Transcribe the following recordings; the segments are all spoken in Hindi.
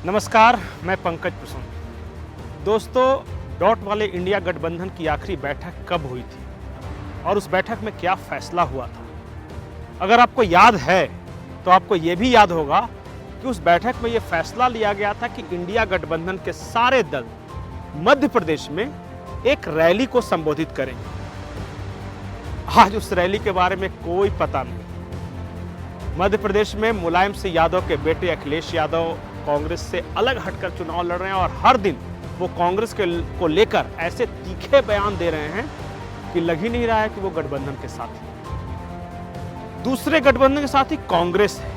नमस्कार, मैं पंकज प्रसन्न। दोस्तों, डॉट वाले इंडिया गठबंधन की आखिरी बैठक कब हुई थी और उस बैठक में क्या फैसला हुआ था? अगर आपको याद है तो आपको यह भी याद होगा कि उस बैठक में यह फैसला लिया गया था कि इंडिया गठबंधन के सारे दल मध्य प्रदेश में एक रैली को संबोधित करेंगे। आज उस रैली के बारे में कोई पता नहीं। मध्य प्रदेश में मुलायम सिंह यादव के बेटे अखिलेश यादव कांग्रेस से अलग हटकर चुनाव लड़ रहे हैं और हर दिन वो कांग्रेस को लेकर ऐसे तीखे बयान दे रहे हैं कि लग ही नहीं रहा है कि वो गठबंधन के साथ है। दूसरे गठबंधन के साथ ही कांग्रेस है।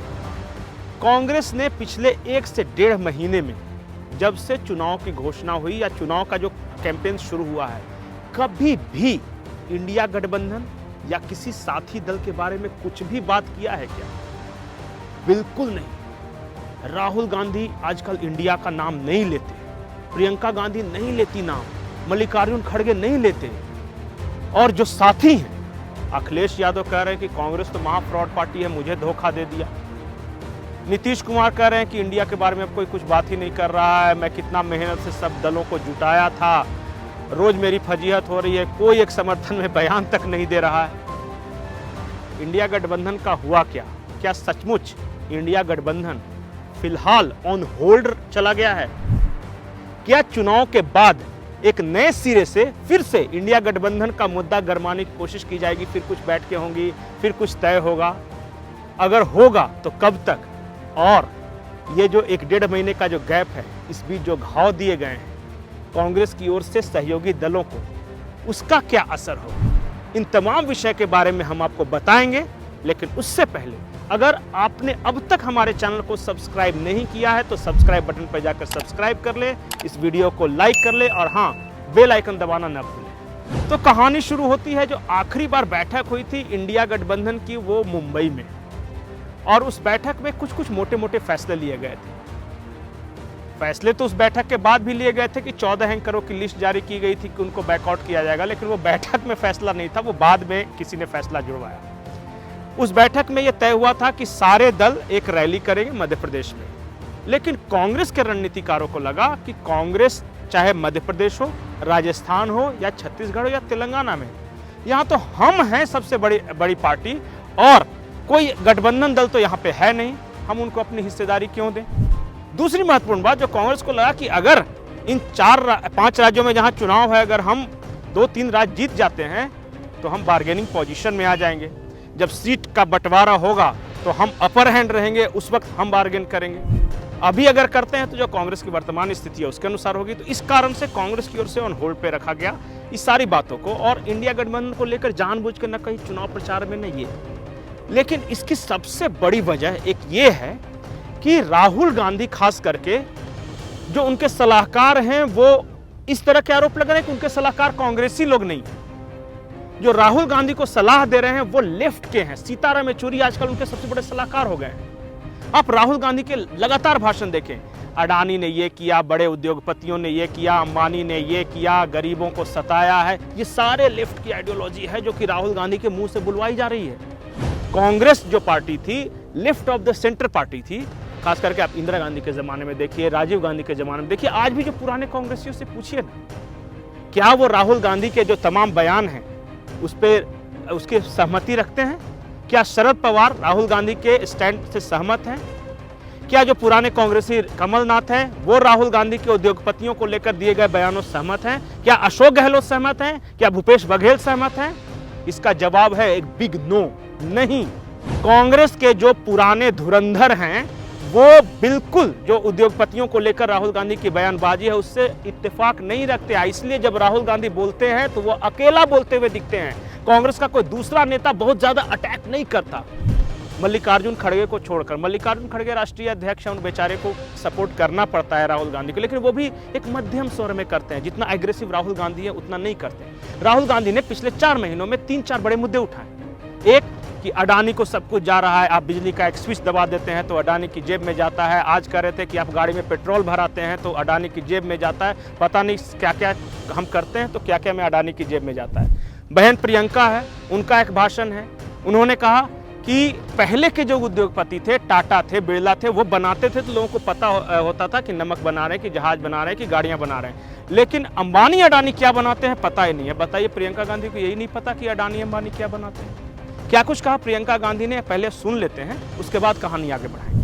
कांग्रेस ने पिछले 1 से 1.5 महीने में जब से चुनाव की घोषणा हुई या चुनाव का जो कैंपेन शुरू हुआ है, कभी भी इंडिया गठबंधन या किसी साथी दल के बारे में कुछ भी बात किया है क्या? बिल्कुल नहीं। राहुल गांधी आजकल इंडिया का नाम नहीं लेते, प्रियंका गांधी नहीं लेती नाम, मल्लिकार्जुन खड़गे नहीं लेते, और जो साथी हैं अखिलेश यादव कह रहे हैं कि कांग्रेस तो महा फ्रॉड पार्टी है, मुझे धोखा दे दिया। नीतीश कुमार कह रहे हैं कि इंडिया के बारे में अब कोई कुछ बात ही नहीं कर रहा है, मैं कितना मेहनत से सब दलों को जुटाया था, रोज मेरी फजीहत हो रही है, कोई एक समर्थन में बयान तक नहीं दे रहा है। इंडिया गठबंधन का हुआ क्या? क्या सचमुच इंडिया गठबंधन फिलहाल ऑन होल्ड चला गया है? क्या चुनाव के बाद एक नए सिरे से फिर से इंडिया गठबंधन का मुद्दा गरमाने की कोशिश की जाएगी, फिर कुछ बैठकें होंगी, फिर कुछ तय होगा? अगर होगा तो कब तक? और ये जो 1-1.5 महीने का जो गैप है, इस बीच जो घाव दिए गए हैं कांग्रेस की ओर से सहयोगी दलों को, उसका क्या असर होगा? इन तमाम विषय के बारे में हम आपको बताएंगे, लेकिन उससे पहले अगर आपने अब तक हमारे चैनल को सब्सक्राइब नहीं किया है तो सब्सक्राइब बटन पर जाकर सब्सक्राइब कर ले, इस वीडियो को लाइक कर ले और हाँ, बेल आइकन दबाना न भूलें। तो कहानी शुरू होती है। जो आखिरी बार बैठक हुई थी इंडिया गठबंधन की, वो मुंबई में, और उस बैठक में कुछ मोटे मोटे फैसले लिए गए थे। फैसले तो उस बैठक के बाद भी लिए गए थे कि 14 एंकरों की लिस्ट जारी की गई थी कि उनको बैकआउट किया जाएगा, लेकिन वो बैठक में फैसला नहीं था, वो बाद में किसी ने फैसला जुड़वाया। उस बैठक में यह तय हुआ था कि सारे दल एक रैली करेंगे मध्य प्रदेश में, लेकिन कांग्रेस के रणनीतिकारों को लगा कि कांग्रेस चाहे मध्य प्रदेश हो, राजस्थान हो या छत्तीसगढ़ हो या तेलंगाना में, यहाँ तो हम हैं सबसे बड़ी पार्टी और कोई गठबंधन दल तो यहाँ पे है नहीं, हम उनको अपनी हिस्सेदारी क्यों दें? दूसरी महत्वपूर्ण बात, जो कांग्रेस को लगा कि अगर इन 4-5 राज्यों में जहाँ चुनाव है, अगर हम 2-3 राज्य जीत जाते हैं तो हम बार्गेनिंग पोजीशन में आ जाएंगे। जब सीट का बंटवारा होगा तो हम अपर हैंड रहेंगे, उस वक्त हम बार्गेन करेंगे। अभी अगर करते हैं तो जो कांग्रेस की वर्तमान स्थिति है उसके अनुसार होगी। तो इस कारण से कांग्रेस की ओर से ऑन होल्ड पे रखा गया इस सारी बातों को, और इंडिया गठबंधन को लेकर जानबूझकर न कहीं चुनाव प्रचार में न ये। लेकिन इसकी सबसे बड़ी वजह एक ये है कि राहुल गांधी खास करके जो उनके सलाहकार हैं, वो इस तरह के आरोप लगा रहे हैं कि उनके सलाहकार कांग्रेसी लोग नहीं है। जो राहुल गांधी को सलाह दे रहे हैं वो लेफ्ट के हैं। सीताराम येचुरी आजकल उनके सबसे बड़े सलाहकार हो गए हैं। आप राहुल गांधी के लगातार भाषण देखें, अडानी ने ये किया, बड़े उद्योगपतियों ने ये किया, अंबानी ने ये किया, गरीबों को सताया है, ये सारे लेफ्ट की आइडियोलॉजी है जो कि राहुल गांधी के मुंह से बुलवाई जा रही है। कांग्रेस जो पार्टी थी, left of the centre party थी, खास करके आप इंदिरा गांधी के जमाने में देखिए, राजीव गांधी के जमाने में देखिए, आज भी जो पुराने कांग्रेसियों से पूछिए ना, क्या वो राहुल गांधी के जो तमाम बयान हैं उस पर उसकी सहमति रखते हैं? क्या शरद पवार राहुल गांधी के स्टैंड से सहमत हैं? क्या जो पुराने कांग्रेसी कमलनाथ हैं वो राहुल गांधी के उद्योगपतियों को लेकर दिए गए बयानों से सहमत हैं? क्या अशोक गहलोत सहमत हैं? क्या भूपेश बघेल सहमत हैं? इसका जवाब है एक बिग नो, नहीं। कांग्रेस के जो पुराने धुरंधर हैं वो बिल्कुल जो उद्योगपतियों को लेकर राहुल गांधी की बयानबाजी है उससे इत्तेफाक नहीं रखते हैं। इसलिए जब राहुल गांधी बोलते हैं तो वो अकेला बोलते हुए दिखते हैं। कांग्रेस का कोई दूसरा नेता बहुत ज्यादा अटैक नहीं करता, मल्लिकार्जुन खड़गे को छोड़कर। मल्लिकार्जुन खड़गे राष्ट्रीय अध्यक्ष हैं, उन बेचारे को सपोर्ट करना पड़ता है राहुल गांधी को, लेकिन वो भी एक मध्यम स्वर में करते हैं। जितना एग्रेसिव राहुल गांधी है उतना नहीं करते। राहुल गांधी ने पिछले 4 महीनों में 3-4 बड़े मुद्दे उठाए। एक कि अडानी को सब कुछ जा रहा है, आप बिजली का एक स्विच दबा देते हैं तो अडानी की जेब में जाता है। आज कह रहे थे कि आप गाड़ी में पेट्रोल भराते हैं तो अडानी की जेब में जाता है। पता नहीं क्या क्या हम करते हैं तो क्या क्या में अडानी की जेब में जाता है। बहन प्रियंका है, उनका एक भाषण है, उन्होंने कहा कि पहले के जो उद्योगपति थे, टाटा थे, बिरला थे, वो बनाते थे तो लोगों को पता होता था कि नमक बना रहे हैं, कि जहाज बना रहे हैं, कि गाड़ियां बना रहे हैं। लेकिन अंबानी अडानी क्या बनाते हैं पता ही नहीं है। बताइए, प्रियंका गांधी को यही नहीं पता कि अडानी अंबानी क्या बनाते हैं? क्या कुछ कहा प्रियंका गांधी ने, पहले सुन लेते हैं, उसके बाद कहानी आगे बढ़ाएंगे।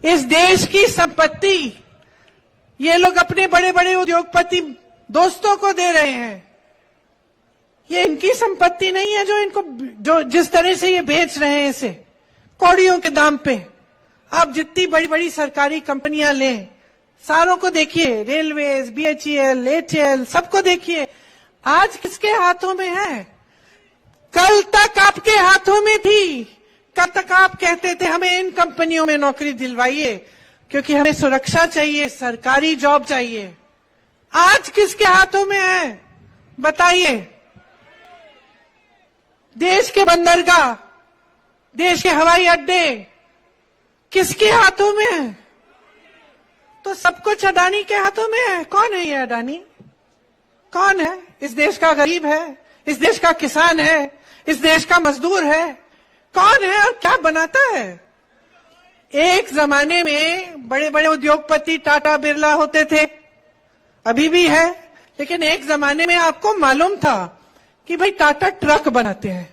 इस देश की संपत्ति ये लोग अपने बड़े बड़े उद्योगपति दोस्तों को दे रहे हैं। ये इनकी संपत्ति नहीं है जो जिस तरह से ये बेच रहे हैं इसे कौड़ियों के दाम पे। आप जितनी बड़ी बड़ी सरकारी कंपनियां लें, सारों को देखिए, रेलवेज, बीएचईएल, एचएएल, सबको देखिए, आज किसके हाथों में है? कल तक आपके हाथों में थी। कल तक आप कहते थे हमें इन कंपनियों में नौकरी दिलवाइए क्योंकि हमें सुरक्षा चाहिए, सरकारी जॉब चाहिए। आज किसके हाथों में है बताइए? देश के बंदरगाह, देश के हवाई अड्डे किसके हाथों में है? तो सब कुछ अडानी के हाथों में है। कौन है ये अडानी? कौन है? इस देश का गरीब है, इस देश का किसान है, इस देश का मजदूर है। कौन है और क्या बनाता है? एक जमाने में बड़े बड़े उद्योगपति टाटा बिरला होते थे, अभी भी है, लेकिन एक जमाने में आपको मालूम था कि भाई टाटा ट्रक बनाते हैं,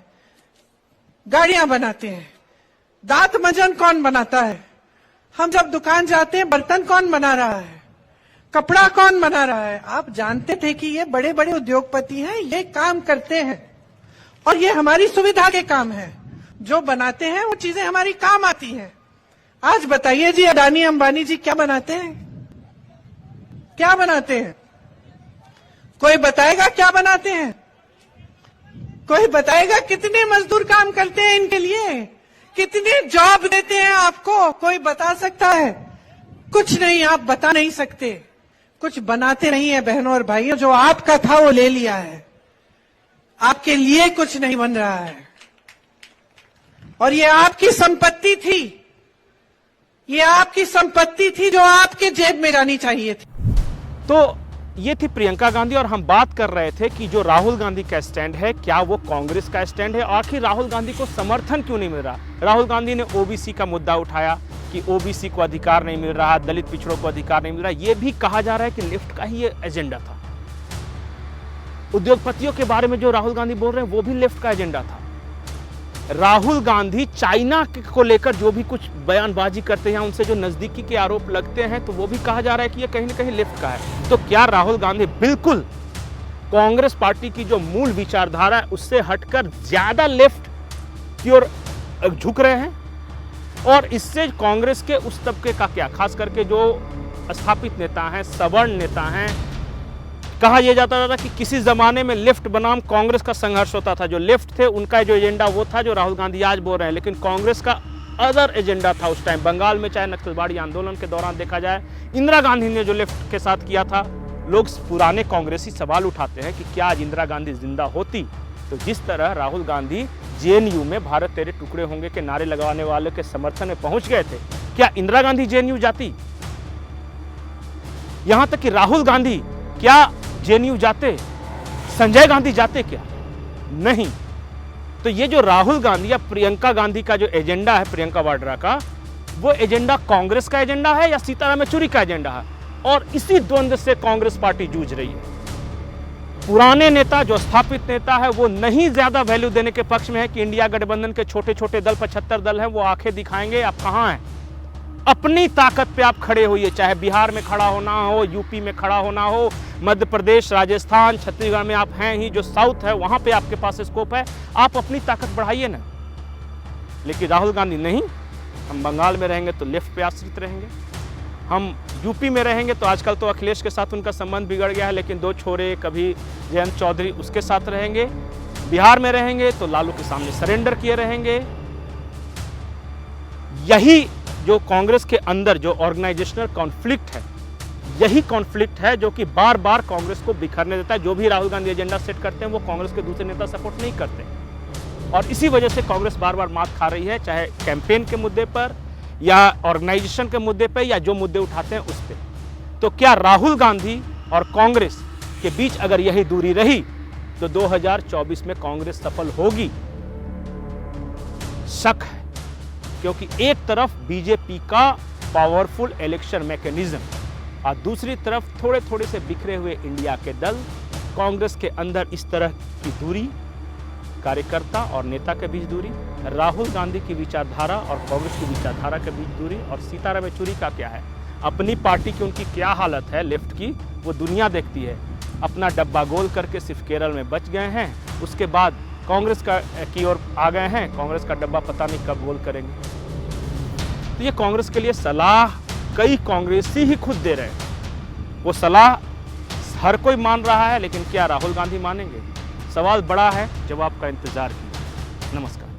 गाड़ियां बनाते हैं। दांत मंजन कौन बनाता है? हम जब दुकान जाते हैं, बर्तन कौन बना रहा है? कपड़ा कौन बना रहा है? आप जानते थे कि ये बड़े बड़े उद्योगपति हैं, ये काम करते हैं और ये हमारी सुविधा के काम है। जो बनाते हैं वो चीजें हमारी काम आती हैं। आज बताइए जी, अडानी अंबानी जी क्या बनाते हैं? क्या बनाते हैं? कोई बताएगा क्या बनाते हैं? कोई बताएगा कितने मजदूर काम करते हैं इनके लिए? कितने जॉब देते हैं आपको? कोई बता सकता है? कुछ नहीं, आप बता नहीं सकते। कुछ बनाते नहीं है बहनों और भाइयों। जो आपका था वो ले लिया है, आपके लिए कुछ नहीं बन रहा है। और ये आपकी संपत्ति थी, ये आपकी संपत्ति थी जो आपके जेब में जानी चाहिए थी। तो ये थी प्रियंका गांधी, और हम बात कर रहे थे कि जो राहुल गांधी का स्टैंड है, क्या वो कांग्रेस का स्टैंड है? आखिर राहुल गांधी को समर्थन क्यों नहीं मिल रहा? राहुल गांधी ने ओबीसी का मुद्दा उठाया कि ओबीसी को अधिकार नहीं मिल रहा, दलित पिछड़ों को अधिकार नहीं मिल रहा। ये भी कहा जा रहा है कि लेफ्ट का ही ये एजेंडा था। उद्योगपतियों के बारे में जो राहुल गांधी बोल रहे हैं वो भी लेफ्ट का एजेंडा था। राहुल गांधी चाइना को लेकर जो भी कुछ बयानबाजी करते हैं, उनसे जो नजदीकी के आरोप लगते हैं, तो वो भी कहा जा रहा है कि ये कहीं ना कहीं लेफ्ट का है। तो क्या राहुल गांधी बिल्कुल कांग्रेस पार्टी की जो मूल विचारधारा है उससे हटकर ज्यादा लेफ्ट की ओर झुक रहे हैं? और इससे कांग्रेस के उस तबके का क्या, खास करके जो स्थापित नेता हैं, सवर्ण नेता हैं, कहा यह जाता था कि किसी जमाने में लेफ्ट बनाम कांग्रेस का संघर्ष होता था। जो लेफ्ट थे उनका जो एजेंडा वो था जो राहुल गांधी आज बोल रहे हैं, लेकिन कांग्रेस का अदर एजेंडा था उस टाइम। बंगाल में चाहे नक्सलवाड़ी आंदोलन के दौरान देखा जाए, इंदिरा गांधी ने जो लेफ्ट के साथ किया था, लोग पुराने कांग्रेसी सवाल उठाते हैं कि क्या आज इंदिरा गांधी जिंदा होती तो जिस तरह राहुल गांधी जेएनयू में भारत तेरे टुकड़े होंगे के नारे लगाने वाले के समर्थन में पहुंच गए थे, क्या इंदिरा गांधी जेएनयू जाती? यहां तक कि राहुल गांधी क्या जेएनयू जाते? संजय गांधी जाते क्या? नहीं। तो ये जो राहुल गांधी या प्रियंका गांधी का जो एजेंडा है, प्रियंका वाड्रा का, वो एजेंडा कांग्रेस का एजेंडा है या सीताराम येचुरी का एजेंडा है? और इसी द्वंद्व से कांग्रेस पार्टी जूझ रही है। पुराने नेता, जो स्थापित नेता है, वो नहीं ज्यादा वैल्यू देने के पक्ष में है कि इंडिया गठबंधन के छोटे छोटे दल, 75 दल हैं, वो आंखें दिखाएंगे आप कहां हैं। अपनी ताकत पे आप खड़े होइए, चाहे बिहार में खड़ा होना हो, यूपी में खड़ा होना हो, मध्य प्रदेश, राजस्थान, छत्तीसगढ़ में आप हैं ही, जो साउथ है वहां पे आपके पास स्कोप है, आप अपनी ताकत बढ़ाइए ना। लेकिन राहुल गांधी नहीं, हम बंगाल में रहेंगे तो लेफ्ट पे आश्रित रहेंगे, हम यूपी में रहेंगे तो आजकल तो अखिलेश के साथ उनका संबंध बिगड़ गया है, लेकिन दो छोरे, कभी जयंत चौधरी, उसके साथ रहेंगे। बिहार में रहेंगे तो लालू के सामने सरेंडर किए रहेंगे। यही जो कांग्रेस के अंदर जो ऑर्गेनाइजेशनल कॉन्फ्लिक्ट है, यही कॉन्फ्लिक्ट है जो कि बार बार कांग्रेस को बिखरने देता है। जो भी राहुल गांधी एजेंडा सेट करते हैं वो कांग्रेस के दूसरे नेता सपोर्ट नहीं करते, और इसी वजह से कांग्रेस बार बार मात खा रही है, चाहे कैंपेन के मुद्दे पर या ऑर्गेनाइजेशन के मुद्दे पर या जो मुद्दे उठाते हैं उस पर। तो क्या राहुल गांधी और कांग्रेस के बीच अगर यही दूरी रही तो 2024 में कांग्रेस सफल होगी? शक है, क्योंकि एक तरफ बीजेपी का पावरफुल इलेक्शन मैकेनिज्म और दूसरी तरफ थोड़े थोड़े से बिखरे हुए इंडिया के दल, कांग्रेस के अंदर इस तरह की दूरी, कार्यकर्ता और नेता के बीच दूरी, राहुल गांधी की विचारधारा और कांग्रेस की विचारधारा के बीच दूरी, और सीताराम येचुरी का क्या है, अपनी पार्टी की उनकी क्या हालत है लेफ्ट की, वो दुनिया देखती है। अपना डब्बा गोल करके सिर्फ केरल में बच गए हैं, उसके बाद कांग्रेस की ओर आ गए हैं। कांग्रेस का डब्बा पता नहीं कब गोल करेंगे। तो ये कांग्रेस के लिए सलाह कई कांग्रेसी ही खुद दे रहे हैं। वो सलाह हर कोई मान रहा है, लेकिन क्या राहुल गांधी मानेंगे? सवाल बड़ा है, जवाब का इंतजार कीजिए। नमस्कार।